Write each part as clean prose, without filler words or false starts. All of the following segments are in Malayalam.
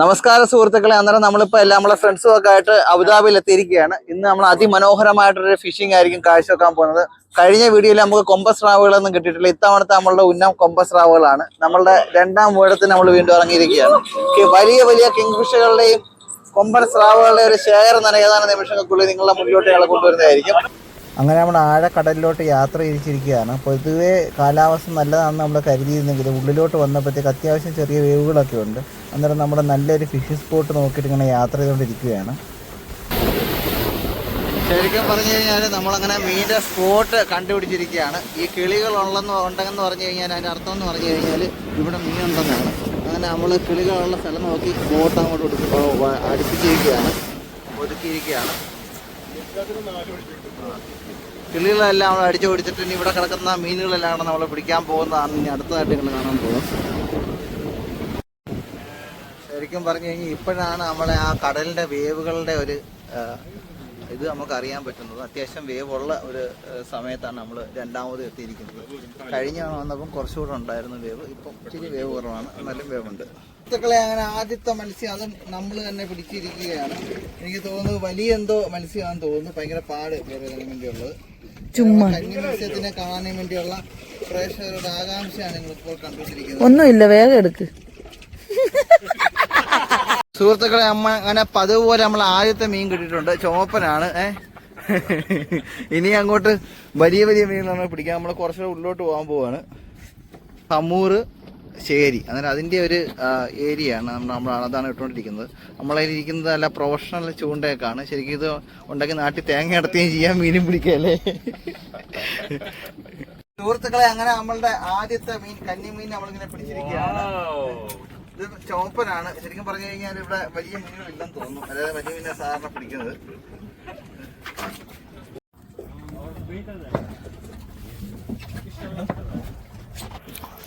നമസ്കാരം സുഹൃത്തുക്കളെ. അന്നേരം നമ്മളിപ്പോൾ എല്ലാം നമ്മളെ ഫ്രണ്ട്സും ഒക്കെ ആയിട്ട് അബുദാബിയിൽ എത്തിയിരിക്കുകയാണ്. ഇന്ന് നമ്മൾ അതിമനോഹരമായിട്ടൊരു ഫിഷിംഗ് ആയിരിക്കും കാഴ്ചവെക്കാൻ പോകുന്നത്. കഴിഞ്ഞ വീഡിയോയിൽ നമുക്ക് കൊമ്പസ് സ്രാവുകളൊന്നും കിട്ടിയിട്ടില്ല. ഇത്തവണത്തെ നമ്മളുടെ ഉന്നം കൊമ്പസ് സ്രാവുകളാണ്. നമ്മളുടെ രണ്ടാം വേടത്തിന് നമ്മൾ വീണ്ടും ഇറങ്ങിയിരിക്കുകയാണ്. വലിയ വലിയ കിങ് ഫിഷുകളുടെയും കൊമ്പൻ സ്രാവുകളുടെ ഒരു ശേഖരം തന്നെ ഏതാനും നിമിഷങ്ങൾക്കുള്ളിൽ നിങ്ങളുടെ മുന്നിലോട്ട് ഞങ്ങൾ കൊണ്ടുവരുന്നതായിരിക്കും. അങ്ങനെ നമ്മൾ ആഴക്കടലിലോട്ട് യാത്ര തിരിച്ചിരിക്കുകയാണ്. പൊതുവെ കാലാവസ്ഥ നല്ലതാണെന്ന് നമ്മൾ കരുതിയിരുന്നെങ്കിലും ഉള്ളിലോട്ട് വന്നപ്പോഴത്തേക്ക് അത്യാവശ്യം ചെറിയ വേവുകളൊക്കെ ഉണ്ട്. അന്നേരം നമ്മുടെ നല്ലൊരു ഫിഷിംഗ് സ്പോട്ട് നോക്കിയിട്ട് ഇങ്ങനെ യാത്ര ചെയ്തുകൊണ്ടിരിക്കുകയാണ്. ശരിക്കും പറഞ്ഞു കഴിഞ്ഞാൽ നമ്മളങ്ങനെ മീനിൻ്റെ സ്പോട്ട് കണ്ടുപിടിച്ചിരിക്കുകയാണ്. ഈ ഉണ്ടെന്ന് പറഞ്ഞു കഴിഞ്ഞാൽ അതിൻ്റെ അർത്ഥം എന്ന് പറഞ്ഞു കഴിഞ്ഞാൽ ഇവിടെ മീനുണ്ടെന്നാണ്. അങ്ങനെ നമ്മൾ കിളികളുള്ള സ്ഥലം നോക്കി ബോട്ട് അങ്ങോട്ട് അടുപ്പിച്ചിരിക്കുകയാണ്, ഒതുക്കിയിരിക്കുകയാണ്. കിളികളെല്ലാം നമ്മൾ അടിച്ചു പിടിച്ചിട്ട് ഇനി ഇവിടെ കിടക്കുന്ന മീനുകളെല്ലാം നമ്മൾ പിടിക്കാൻ പോകുന്നതാണ് ഇനി അടുത്തതായിട്ട് നിങ്ങൾ കാണാൻ പോകുന്നത്. ശരിക്കും പറഞ്ഞു കഴിഞ്ഞാൽ ഇപ്പോഴാണ് നമ്മളെ ആ കടലിൻ്റെ വേവുകളുടെ ഒരു ഇത് നമുക്ക് അറിയാൻ പറ്റുന്നത്. അത്യാവശ്യം വേവുള്ള ഒരു സമയത്താണ് നമ്മൾ രണ്ടാമത് എത്തിയിരിക്കുന്നത്. കഴിഞ്ഞ വന്നപ്പം കുറച്ചുകൂടെ ഉണ്ടായിരുന്നു വേവ്, ഇപ്പം ഇച്ചിരി വേവ് കുറവാണ്, എന്നാലും വേവുണ്ട്. സുഹൃത്തുക്കളെ, അങ്ങനെ ആദ്യത്തെ മത്സ്യം അതും നമ്മൾ തന്നെ പിടിച്ചിരിക്കുകയാണ്. എനിക്ക് തോന്നുന്നത് വലിയ എന്തോ മത്സ്യമാണെന്ന് തോന്നുന്നു. ഭയങ്കര പാട് കയറാൻ വേണ്ടിയുള്ളത്. കന്നി മത്സ്യത്തിനെ കാണാൻ വേണ്ടിയുള്ള പ്രേക്ഷകരുടെ ആകാംക്ഷയാണ് നിങ്ങളിപ്പോൾ കണ്ടുകൊണ്ടിരിക്കുന്നത്. ഒന്നുമില്ല, വേഗം എടുക്ക് സുഹൃത്തുക്കളെ. അങ്ങനെ പതിവ് നമ്മൾ ആദ്യത്തെ മീൻ കിട്ടിയിട്ടുണ്ട്. ചുമപ്പനാണ്. ഇനി അങ്ങോട്ട് വലിയ വലിയ മീനുകളാണ് പിടിക്കാൻ. നമ്മൾ കുറച്ചുകൂടെ ഉള്ളിലോട്ട് പോകാൻ പോവാണ്. സമൂറ് ശേരി, അന്നേരം അതിൻ്റെ ഒരു ഏരിയയാണ് നമ്മൾ അതാണ് ഇട്ടുകൊണ്ടിരിക്കുന്നത്. നമ്മളതിലിരിക്കുന്നത് നല്ല പ്രൊഫഷണൽ ചൂണ്ടയൊക്കെയാണ്. ശരിക്കും ഇത് ഉണ്ടാക്കി നാട്ടിൽ തേങ്ങ അടത്തുകയും ചെയ്യാൻ, മീനും പിടിക്കല്ലേ. സുഹൃത്തുക്കളെ, അങ്ങനെ നമ്മളുടെ ആദ്യത്തെ മീൻ കന്നിമീൻ നമ്മളിങ്ങനെ പിടിച്ചിരിക്കുകയാണ്. ഇത് ചോപ്പനാണ്. ശരിക്കും പറഞ്ഞു കഴിഞ്ഞാൽ ഇവിടെ വലിയ മീനുകളില്ലെന്ന് തോന്നുന്നു. അതായത് വലിയ മീനെ സാധാരണ പിടിക്കുന്നത്.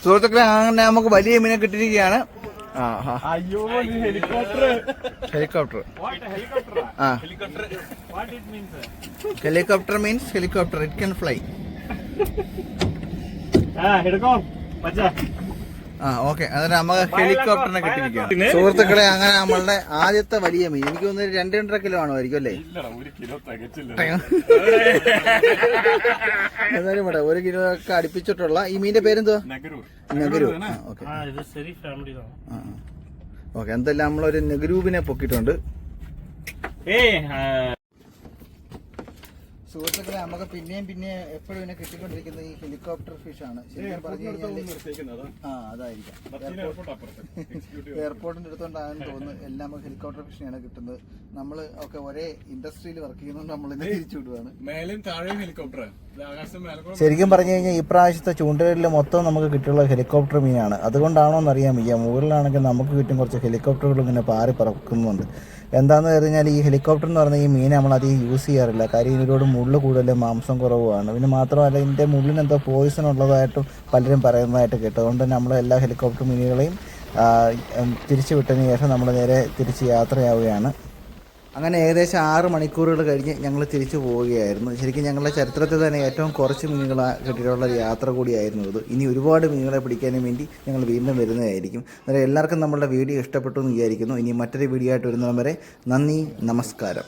സുഹൃത്തുക്കളെ, അങ്ങനെ നമുക്ക് വലിയ മീനെ കിട്ടിയിരിക്കുകയാണ്. Helicopter helicopter means helicopter, it can fly. Okay, അതിന് നമുക്ക് ഹെലികോപ്റ്ററിനെ കിട്ടിയിരിക്കുകയാണ്. സുഹൃത്തുക്കളെ, അങ്ങനെ നമ്മളുടെ ആദ്യത്തെ വലിയ മീൻ, എനിക്ക് തോന്നുന്നു 2-2.5 കിലോ ആണോ ആയിരിക്കും അല്ലേ? എന്നാലും ഇവിടെ 1 കിലോ ഒക്കെ അടുപ്പിച്ചിട്ടുള്ള ഈ മീനിന്റെ പേരെന്തുവാ? നെഗരൂ. ഓക്കെ, എന്തെല്ലാം നമ്മളൊരു നെഗരൂബിനെ പൊക്കിയിട്ടുണ്ട്. സുഹൃത്തുക്കളെ, നമുക്ക് പിന്നെയും എപ്പോഴും ഇതിനെ കിട്ടിക്കൊണ്ടിരിക്കുന്നത് ഈ ഹെലികോപ്റ്റർ ഫിഷാണ്. ശരിക്കും പറഞ്ഞു കഴിഞ്ഞാൽ അതായിരിക്കാം എയർപോർട്ടിന്റെ അടുത്തോണ്ടാണെന്ന് തോന്നുന്നു. എല്ലാം നമുക്ക് ഹെലികോപ്റ്റർ ഫിഷിനെയാണ് കിട്ടുന്നത്. നമ്മൾ ഒക്കെ ഒരേ ഇൻഡസ്ട്രിയിൽ വർക്ക് ചെയ്യുന്നതുകൊണ്ട് നമ്മൾ ഇന്ന് തിരിച്ചു വിടുവാണ്. ശരിക്കും പറഞ്ഞു കഴിഞ്ഞാൽ ഇപ്രാവശ്യത്തെ ചൂണ്ടലിൽ മൊത്തം നമുക്ക് കിട്ടിയുള്ള ഹെലികോപ്റ്റർ മീനാണ്. അതുകൊണ്ടാണോ എന്നറിയാൻ വയ്യ. മുകളിലാണെങ്കിൽ നമുക്ക് ചുറ്റും കുറച്ച് ഹെലികോപ്റ്ററുകൾ ഇങ്ങനെ പാറി പറക്കുന്നുണ്ട്. എന്താണെന്ന് പറഞ്ഞാൽ ഈ ഹെലികോപ്റ്റർ എന്ന് പറഞ്ഞാൽ ഈ മീൻ നമ്മളധികം യൂസ് ചെയ്യാറില്ല. കാര്യം ഇതിനോട് മുള്ളു കൂടുതൽ, മാംസം കുറവുമാണ്. പിന്നെ മാത്രമല്ല ഇതിൻ്റെ മുള്ളിനെന്തോ പോയിസൺ ഉള്ളതായിട്ടും പലരും പറയുന്നതായിട്ട് കേട്ടു. അതുകൊണ്ട് തന്നെ നമ്മൾ എല്ലാ ഹെലികോപ്റ്റർ മീനുകളെയും തിരിച്ചു വിട്ടതിന് ശേഷം നമ്മൾ നേരെ തിരിച്ച് യാത്രയാവുകയാണ്. അങ്ങനെ ഏകദേശം 6 മണിക്കൂറുകൾ കഴിഞ്ഞ് ഞങ്ങൾ തിരിച്ചു പോവുകയായിരുന്നു. ശരിക്കും ഞങ്ങളുടെ ചരിത്രത്തിൽ തന്നെ ഏറ്റവും കുറച്ച് മീനുകൾ കിട്ടിയിട്ടുള്ള ഒരു യാത്ര കൂടിയായിരുന്നു ഇത്. ഇനി ഒരുപാട് മീനുകളെ പിടിക്കാനും വേണ്ടി ഞങ്ങൾ വീണ്ടും വരുന്നതായിരിക്കും. അന്നേരം എല്ലാവർക്കും നമ്മളുടെ വീഡിയോ ഇഷ്ടപ്പെട്ടു എന്ന് വിചാരിക്കുന്നു. ഇനി മറ്റൊരു വീഡിയോ ആയിട്ട് വരുന്നവരെ നന്ദി, നമസ്കാരം.